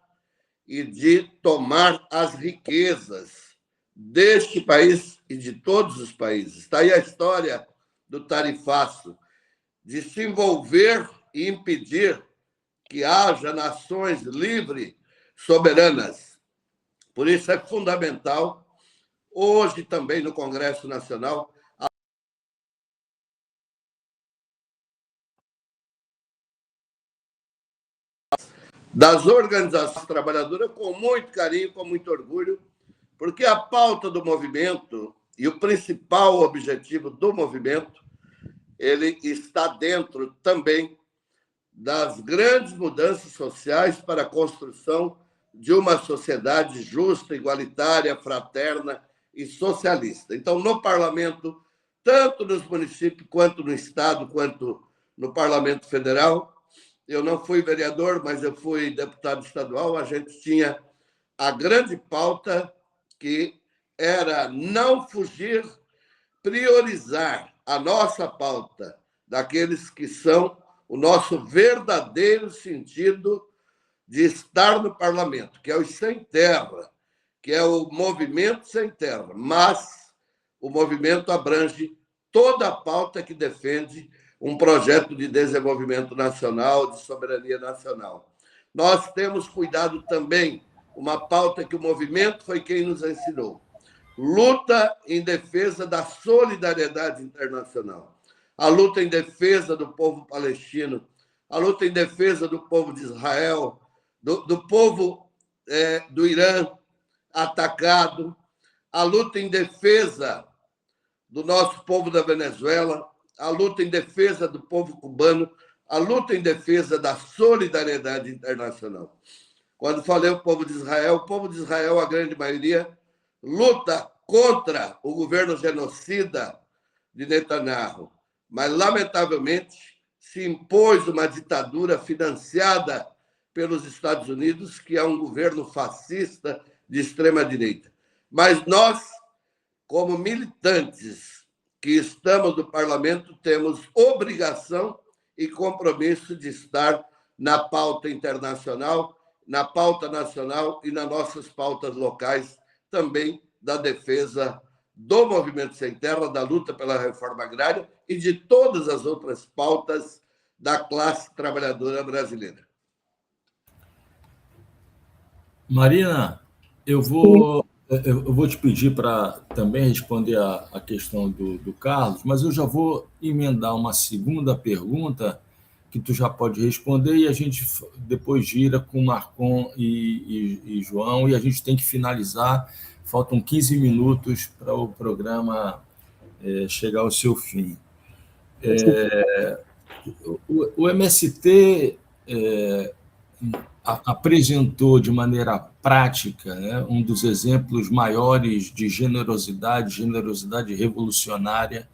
e de tomar as riquezas deste país e de todos os países. Está aí a história do tarifaço, de se envolver e impedir que haja nações livres, soberanas. Por isso é fundamental, hoje também no Congresso Nacional, das organizações trabalhadoras, com muito carinho, com muito orgulho, porque a pauta do movimento e o principal objetivo do movimento, ele está dentro também das grandes mudanças sociais para a construção de uma sociedade justa, igualitária, fraterna e socialista. Então, no parlamento, tanto nos municípios, quanto no Estado, quanto no Parlamento Federal, eu não fui vereador, mas eu fui deputado estadual, a gente tinha a grande pauta que era não fugir, priorizar a nossa pauta daqueles que são o nosso verdadeiro sentido de estar no parlamento, que é os sem terra, que é o movimento sem terra, mas o movimento abrange toda a pauta que defende um projeto de desenvolvimento nacional, de soberania nacional. Nós temos cuidado também, uma pauta que o movimento foi quem nos ensinou, luta em defesa da solidariedade internacional, a luta em defesa do povo palestino, a luta em defesa do povo de Israel, do povo do Irã atacado, a luta em defesa do nosso povo da Venezuela, a luta em defesa do povo cubano, a luta em defesa da solidariedade internacional. Quando falei o povo de Israel, a grande maioria, luta contra o governo genocida de Netanyahu, mas, lamentavelmente, se impôs uma ditadura financiada pelos Estados Unidos, que é um governo fascista de extrema-direita. Mas nós, como militantes que estamos no parlamento, temos obrigação e compromisso de estar na pauta internacional, na pauta nacional e nas nossas pautas locais, também da defesa do movimento sem terra, da luta pela reforma agrária e de todas as outras pautas da classe trabalhadora brasileira. Marina, eu vou te pedir para também responder a questão do Carlos, mas eu já vou emendar uma segunda pergunta que tu já pode responder e a gente depois gira com Marcon e João e a gente tem que finalizar. Faltam 15 minutos para o programa chegar ao seu fim. O MST apresentou de maneira prática, né, um dos exemplos maiores de generosidade revolucionária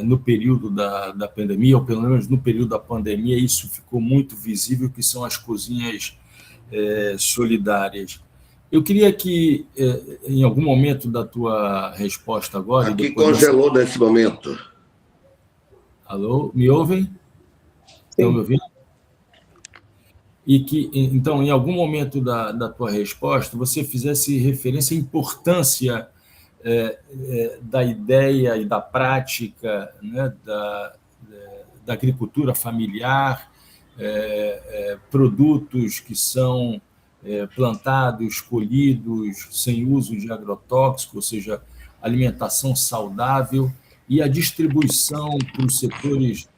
no período da pandemia, ou pelo menos no período da pandemia, isso ficou muito visível, que são as cozinhas solidárias. Eu queria que, em algum momento da tua resposta agora... Aqui congelou nesse momento. Alô, me ouvem? Estão me ouvindo? E que, então, em algum momento da tua resposta, você fizesse referência à importância da ideia e da prática, né, da agricultura familiar, produtos que são plantados, colhidos, sem uso de agrotóxico, ou seja, alimentação saudável, e a distribuição para os setores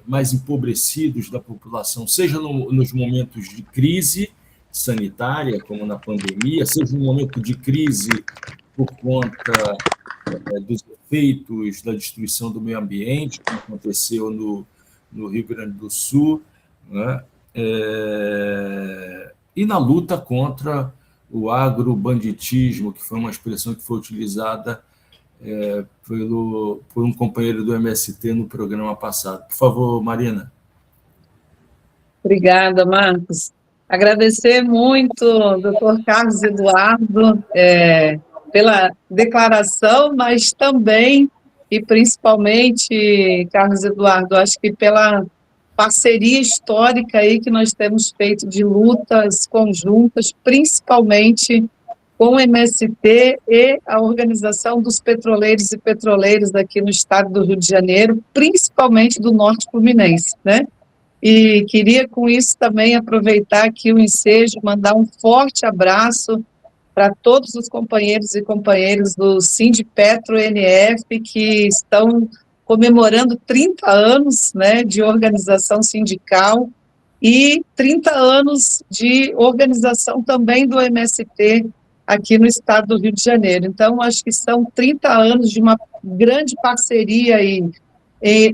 mais empobrecidos da população, seja nos momentos de crise sanitária, como na pandemia, seja no momento de crise por conta dos efeitos da destruição do meio ambiente, como aconteceu no Rio Grande do Sul, né? E na luta contra o agrobanditismo, que foi uma expressão que foi utilizada por um companheiro do MST no programa passado. Por favor, Marina. Obrigada, Marcos. Agradecer muito ao doutor Carlos Eduardo pela declaração, mas também, e principalmente, Carlos Eduardo, acho que pela parceria histórica aí que nós temos feito de lutas conjuntas, principalmente com o MST e a Organização dos Petroleiros e Petroleiras aqui no estado do Rio de Janeiro, principalmente do Norte Fluminense, né? E queria, com isso, também aproveitar aqui o ensejo, mandar um forte abraço para todos os companheiros e companheiras do Sindipetro-NF, que estão comemorando 30 anos, né, de organização sindical e 30 anos de organização também do MST aqui no estado do Rio de Janeiro. Então, acho que são 30 anos de uma grande parceria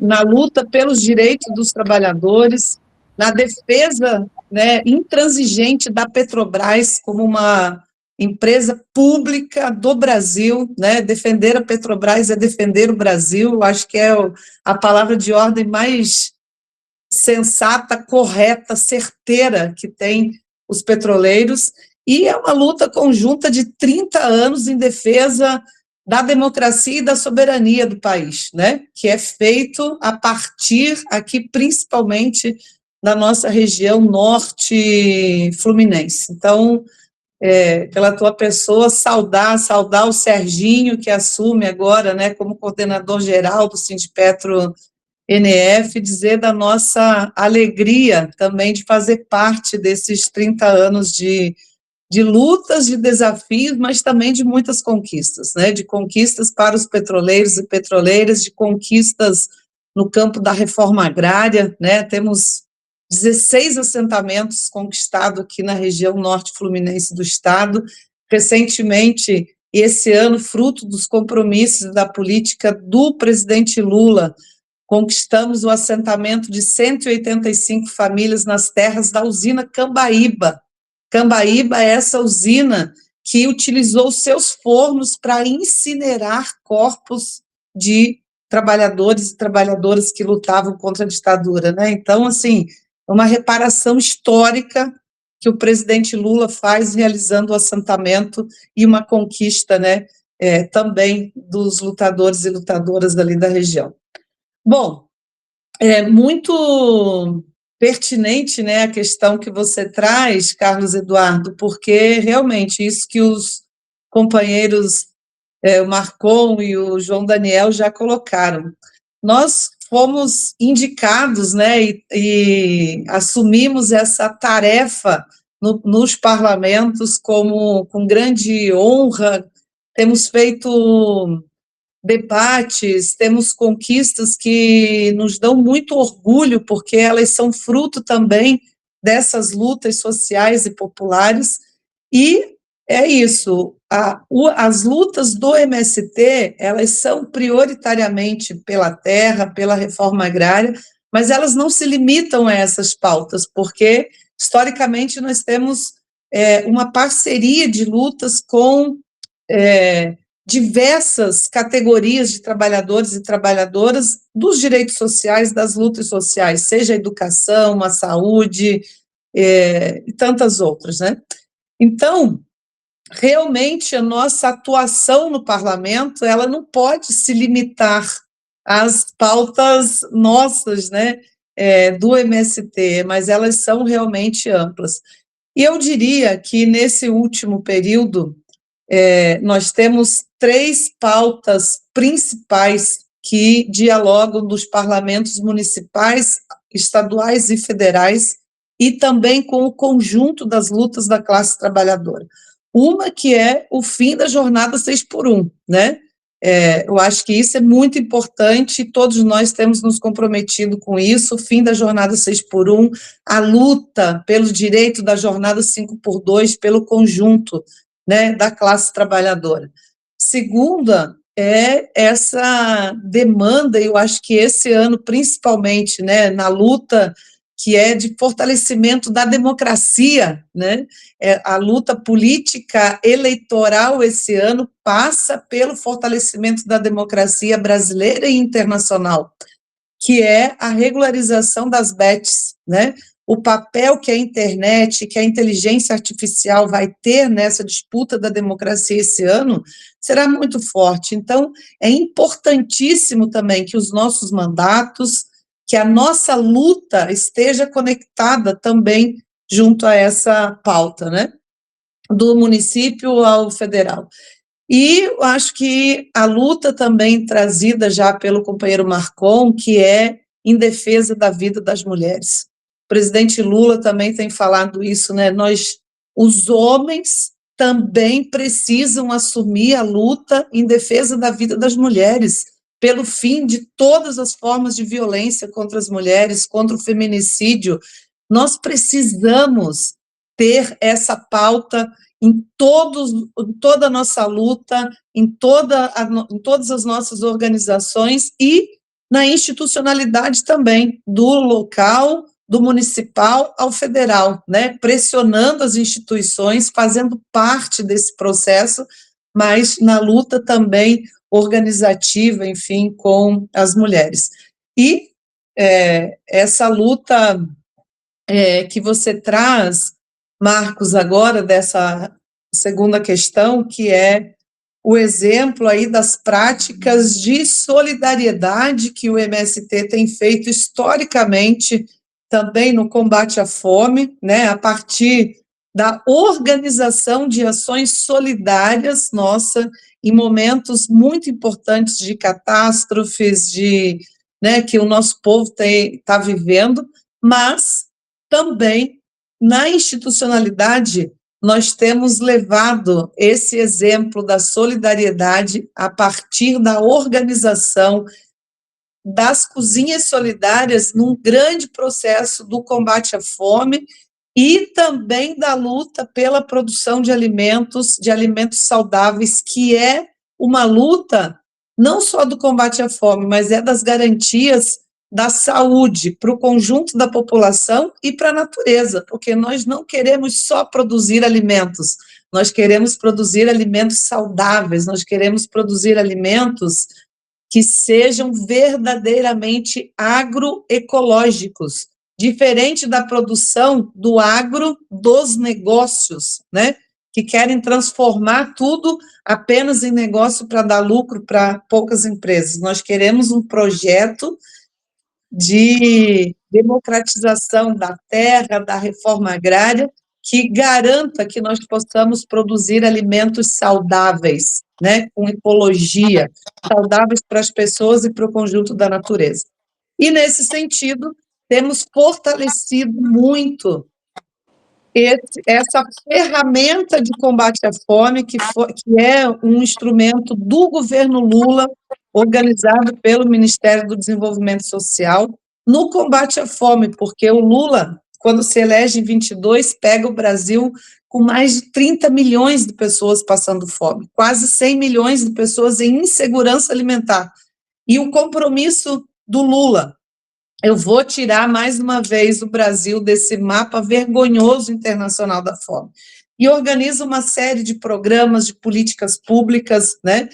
na luta pelos direitos dos trabalhadores, na defesa, né, intransigente da Petrobras como uma empresa pública do Brasil, né? Defender a Petrobras é defender o Brasil, acho que é a palavra de ordem mais sensata, correta, certeira que tem os petroleiros, e é uma luta conjunta de 30 anos em defesa da democracia e da soberania do país, né? Que é feito a partir aqui, principalmente, da nossa região norte fluminense. Então, pela tua pessoa, saudar o Serginho, que assume agora, né, como coordenador geral do Sindipetro-NF, dizer da nossa alegria também de fazer parte desses 30 anos de lutas, de desafios, mas também de muitas conquistas, né, de conquistas para os petroleiros e petroleiras, de conquistas no campo da reforma agrária, né, temos 16 assentamentos conquistados aqui na região norte fluminense do estado. Recentemente, esse ano, fruto dos compromissos da política do presidente Lula, conquistamos o assentamento de 185 famílias nas terras da usina Cambaíba. Cambaíba é essa usina que utilizou seus fornos para incinerar corpos de trabalhadores e trabalhadoras que lutavam contra a ditadura, né? Então, assim, uma reparação histórica que o presidente Lula faz realizando o assentamento e uma conquista, né, também dos lutadores e lutadoras ali da região. Bom, é muito pertinente, né, a questão que você traz, Carlos Eduardo, porque realmente isso que os companheiros, o Marcon e o João Daniel já colocaram. Nós fomos indicados, né, e assumimos essa tarefa nos parlamentos com grande honra, temos feito debates, temos conquistas que nos dão muito orgulho, porque elas são fruto também dessas lutas sociais e populares, e é isso, as lutas do MST, elas são prioritariamente pela terra, pela reforma agrária, mas elas não se limitam a essas pautas, porque, historicamente, nós temos uma parceria de lutas com diversas categorias de trabalhadores e trabalhadoras dos direitos sociais, das lutas sociais, seja a educação, a saúde e tantas outras, né? Então, realmente, a nossa atuação no parlamento, ela não pode se limitar às pautas nossas, né, do MST, mas elas são realmente amplas. E eu diria que, nesse último período, nós temos 3 pautas principais que dialogam dos parlamentos municipais, estaduais e federais, e também com o conjunto das lutas da classe trabalhadora. Uma que é o fim da jornada 6x1, né? Eu acho que isso é muito importante, todos nós temos nos comprometido com isso, o fim da jornada 6x1, a luta pelo direito da jornada 5x2, pelo conjunto, né, da classe trabalhadora. Segunda, é essa demanda, eu acho que esse ano, principalmente, né, na luta que é de fortalecimento da democracia, né? A luta política eleitoral esse ano passa pelo fortalecimento da democracia brasileira e internacional, que é a regularização das bets, né? O papel que a internet, que a inteligência artificial vai ter nessa disputa da democracia esse ano será muito forte. Então, é importantíssimo também que os nossos mandatos, que a nossa luta esteja conectada também junto a essa pauta, né? Do município ao federal. E eu acho que a luta também trazida já pelo companheiro Marcon, que é em defesa da vida das mulheres. O presidente Lula também tem falado isso, né? Os homens também precisam assumir a luta em defesa da vida das mulheres, pelo fim de todas as formas de violência contra as mulheres, contra o feminicídio. Nós precisamos ter essa pauta em toda a nossa luta, em todas as nossas organizações e na institucionalidade também, do local, do municipal ao federal, né? Pressionando as instituições, fazendo parte desse processo, mas na luta também organizativa, enfim, com as mulheres. E essa luta que você traz, Marcos, agora dessa segunda questão, que é o exemplo aí das práticas de solidariedade que o MST tem feito historicamente também no combate à fome, né, a partir da organização de ações solidárias, nossa, em momentos muito importantes de catástrofes, né, que o nosso povo está vivendo, mas também na institucionalidade nós temos levado esse exemplo da solidariedade a partir da organização das cozinhas solidárias num grande processo do combate à fome e também da luta pela produção de alimentos saudáveis, que é uma luta não só do combate à fome, mas é das garantias da saúde para o conjunto da população e para a natureza, porque nós não queremos só produzir alimentos, nós queremos produzir alimentos saudáveis, nós queremos produzir alimentos que sejam verdadeiramente agroecológicos, diferente da produção do agro dos negócios, né? Que querem transformar tudo apenas em negócio para dar lucro para poucas empresas. Nós queremos um projeto de democratização da terra, da reforma agrária, que garanta que nós possamos produzir alimentos saudáveis, né, com ecologia, saudáveis para as pessoas e para o conjunto da natureza. E, nesse sentido, temos fortalecido muito essa ferramenta de combate à fome, que é um instrumento do governo Lula, organizado pelo Ministério do Desenvolvimento Social, no combate à fome, porque o Lula, quando se elege em 22, pega o Brasil com mais de 30 milhões de pessoas passando fome, quase 100 milhões de pessoas em insegurança alimentar. E o compromisso do Lula: eu vou tirar mais uma vez o Brasil desse mapa vergonhoso internacional da fome. E organiza uma série de programas, de políticas públicas, né,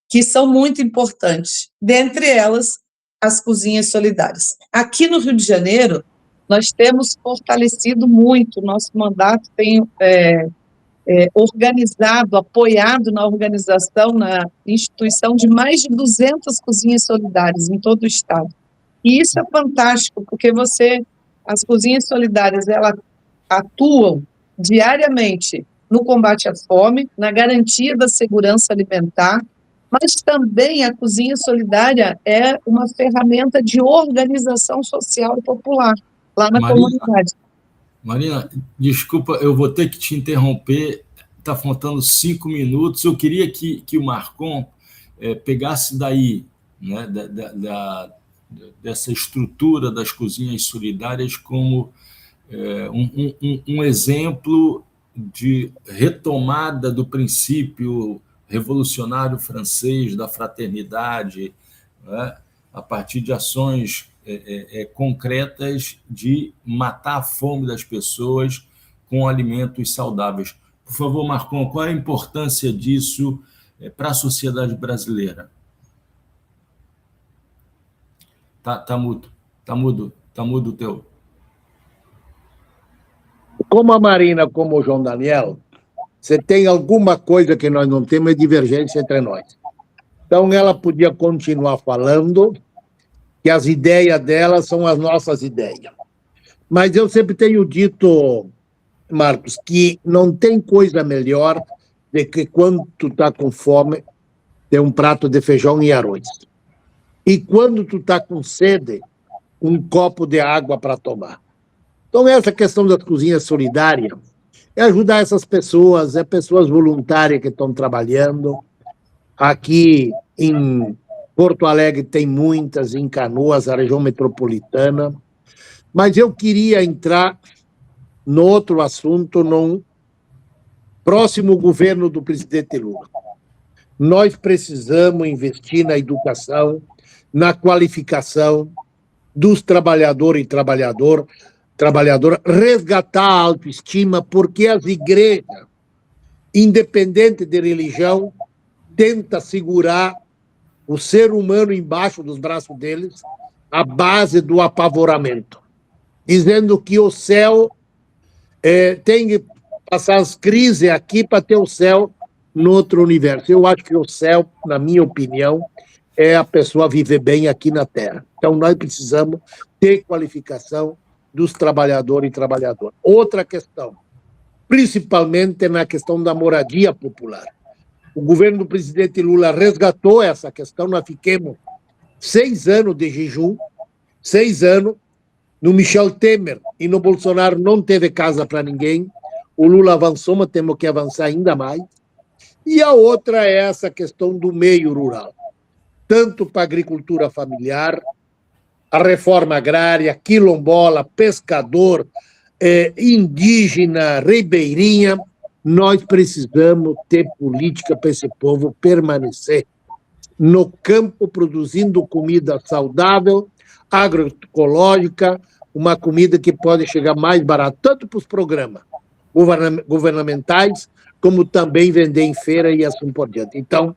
que são muito importantes. Dentre elas, as cozinhas solidárias. Aqui no Rio de Janeiro, nós temos fortalecido muito, o nosso mandato tem organizado, apoiado na organização, na instituição de mais de 200 cozinhas solidárias em todo o estado. E isso é fantástico, porque as cozinhas solidárias, elas atuam diariamente no combate à fome, na garantia da segurança alimentar, Mas também a cozinha solidária é uma ferramenta de organização social e popular lá na comunidade. Marina, desculpa, eu vou ter que te interromper, está faltando 5 minutos. Eu queria que o Marcon pegasse daí, né, dessa estrutura das cozinhas solidárias como um exemplo de retomada do princípio revolucionário francês da fraternidade, né, a partir de ações concretas de matar a fome das pessoas com alimentos saudáveis. Por favor, Marcon, qual é a importância disso para a sociedade brasileira? Tá mudo o teu. Como a Marina, como o João Daniel, você tem alguma coisa que nós não temos, é divergência entre nós. Então, ela podia continuar falando que as ideias dela são as nossas ideias. Mas eu sempre tenho dito, Marcos, que não tem coisa melhor do que quando tu está com fome, ter um prato de feijão e arroz. E quando tu está com sede, um copo de água para tomar. Então, essa questão das cozinhas solidárias é ajudar essas pessoas, pessoas voluntárias que estão trabalhando. Aqui em Porto Alegre tem muitas, em Canoas, a região metropolitana. Mas eu queria entrar no outro assunto, no próximo governo do presidente Lula. Nós precisamos investir na educação, na qualificação dos trabalhadores e trabalhadoras, resgatar a autoestima, porque as igrejas, independente de religião, tentam segurar o ser humano embaixo dos braços deles, à base do apavoramento, dizendo que o céu tem que passar as crises aqui para ter o céu no outro universo. Eu acho que o céu, na minha opinião, é a pessoa viver bem aqui na Terra. Então, nós precisamos ter qualificação dos trabalhadores e trabalhadoras. Outra questão, principalmente na questão da moradia popular. O governo do presidente Lula resgatou essa questão, nós ficamos 6 anos de jejum, 6 anos, no Michel Temer e no Bolsonaro não teve casa para ninguém, o Lula avançou, mas temos que avançar ainda mais. E a outra é essa questão do meio rural, tanto para a agricultura familiar, a reforma agrária, quilombola, pescador, indígena, ribeirinha. Nós precisamos ter política para esse povo permanecer no campo, produzindo comida saudável, agroecológica, uma comida que pode chegar mais barato, tanto para os programas governamentais, como também vender em feira e assim por diante. Então,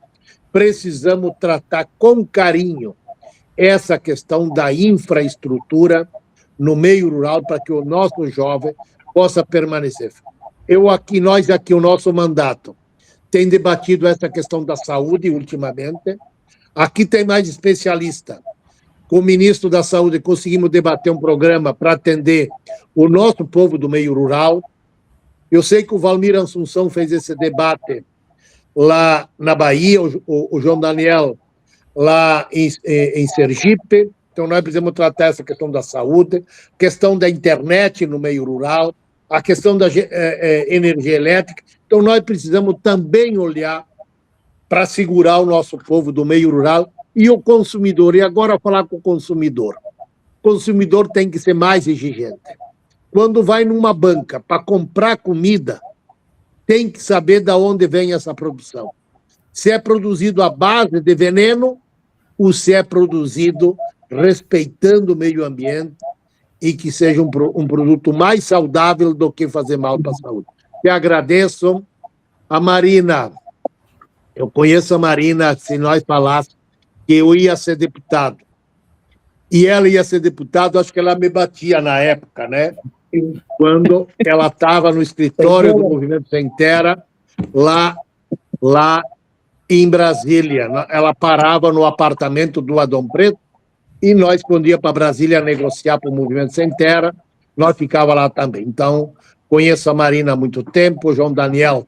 precisamos tratar com carinho essa questão da infraestrutura no meio rural para que o nosso jovem possa permanecer. Nós aqui, o nosso mandato, tem debatido essa questão da saúde ultimamente. Aqui tem mais especialista. Com o ministro da Saúde conseguimos debater um programa para atender o nosso povo do meio rural. Eu sei que o Valmir Assunção fez esse debate lá na Bahia, o João Daniel lá em Sergipe. Então, nós precisamos tratar essa questão da saúde, questão da internet no meio rural, a questão da energia elétrica. Então, nós precisamos também olhar para segurar o nosso povo do meio rural e o consumidor. E agora, falar com o consumidor. O consumidor tem que ser mais exigente. Quando vai numa banca para comprar comida, tem que saber de onde vem essa produção. Se é produzido à base de veneno ou se é produzido respeitando o meio ambiente e que seja um produto mais saudável do que fazer mal para a saúde. Te agradeço. A Marina, eu conheço a Marina, se nós falássemos que eu ia ser deputado, e ela ia ser deputada, acho que ela me batia na época, né? Quando ela estava no escritório do Movimento Sem Terra, lá em Brasília. Ela parava no apartamento do Adão Preto e nós, quando ia para Brasília negociar para o Movimento Sem Terra, nós ficava lá também. Então, conheço a Marina há muito tempo, o João Daniel,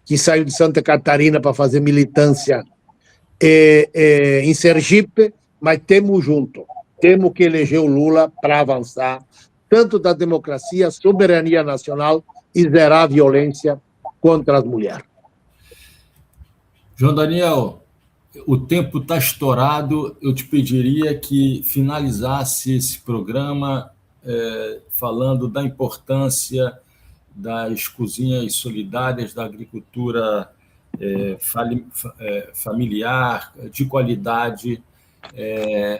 que saiu de Santa Catarina para fazer militância em Sergipe, mas temos junto. Temos que eleger o Lula para avançar, tanto da democracia, soberania nacional e zerar a violência contra as mulheres. João Daniel, o tempo está estourado. Eu te pediria que finalizasse esse programa falando da importância das cozinhas solidárias, da agricultura familiar, de qualidade,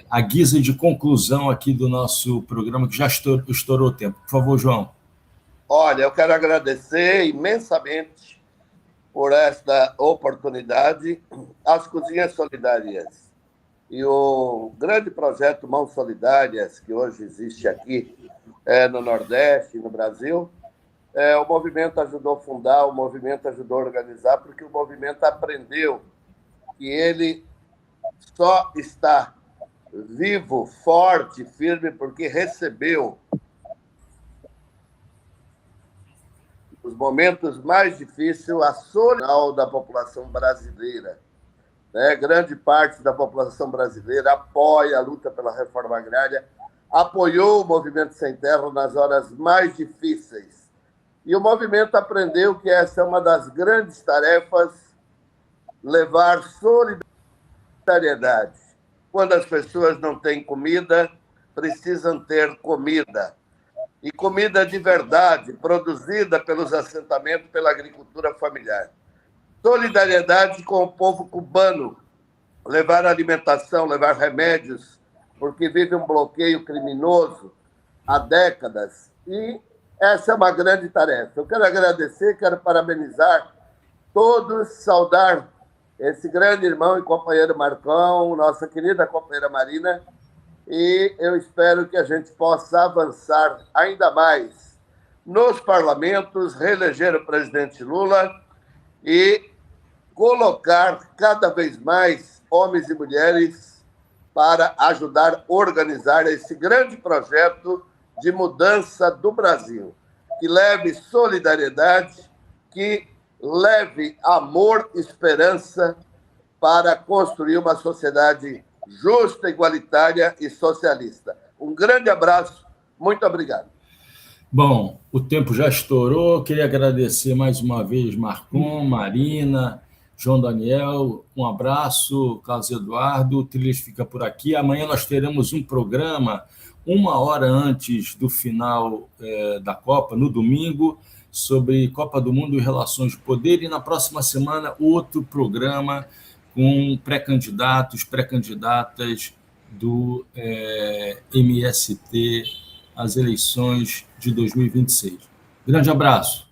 a guisa de conclusão aqui do nosso programa, que já estourou o tempo. Por favor, João. Olha, eu quero agradecer imensamente por esta oportunidade às cozinhas solidárias. E o grande projeto Mãos Solidárias, que hoje existe aqui no Nordeste, no Brasil, o movimento ajudou a fundar, o movimento ajudou a organizar, porque o movimento aprendeu que ele só está vivo, forte, firme, porque recebeu os momentos mais difíceis a solidariedade da população brasileira. Grande parte da população brasileira apoia a luta pela reforma agrária, apoiou o Movimento Sem Terra nas horas mais difíceis. E o movimento aprendeu que essa é uma das grandes tarefas, levar solidariedade. Quando as pessoas não têm comida, precisam ter comida. E comida de verdade, produzida pelos assentamentos, pela agricultura familiar. Solidariedade com o povo cubano, levar alimentação, levar remédios, porque vive um bloqueio criminoso há décadas. E essa é uma grande tarefa. Eu quero agradecer, quero parabenizar todos, saudar esse grande irmão e companheiro Marcão, nossa querida companheira Marina, e eu espero que a gente possa avançar ainda mais nos parlamentos, reeleger o presidente Lula e colocar cada vez mais homens e mulheres para ajudar a organizar esse grande projeto de mudança do Brasil, que leve solidariedade, que leve amor e esperança para construir uma sociedade justa, igualitária e socialista. Um grande abraço, muito obrigado. Bom, o tempo já estourou. Queria agradecer mais uma vez Marcon, Marina, João Daniel. Um abraço, Carlos Eduardo. O Trilhas fica por aqui. Amanhã nós teremos um programa 1 hora antes do final da Copa, no domingo, sobre Copa do Mundo e relações de poder. E na próxima semana, outro programa com pré-candidatos, pré-candidatas do MST às eleições de 2026. Grande abraço.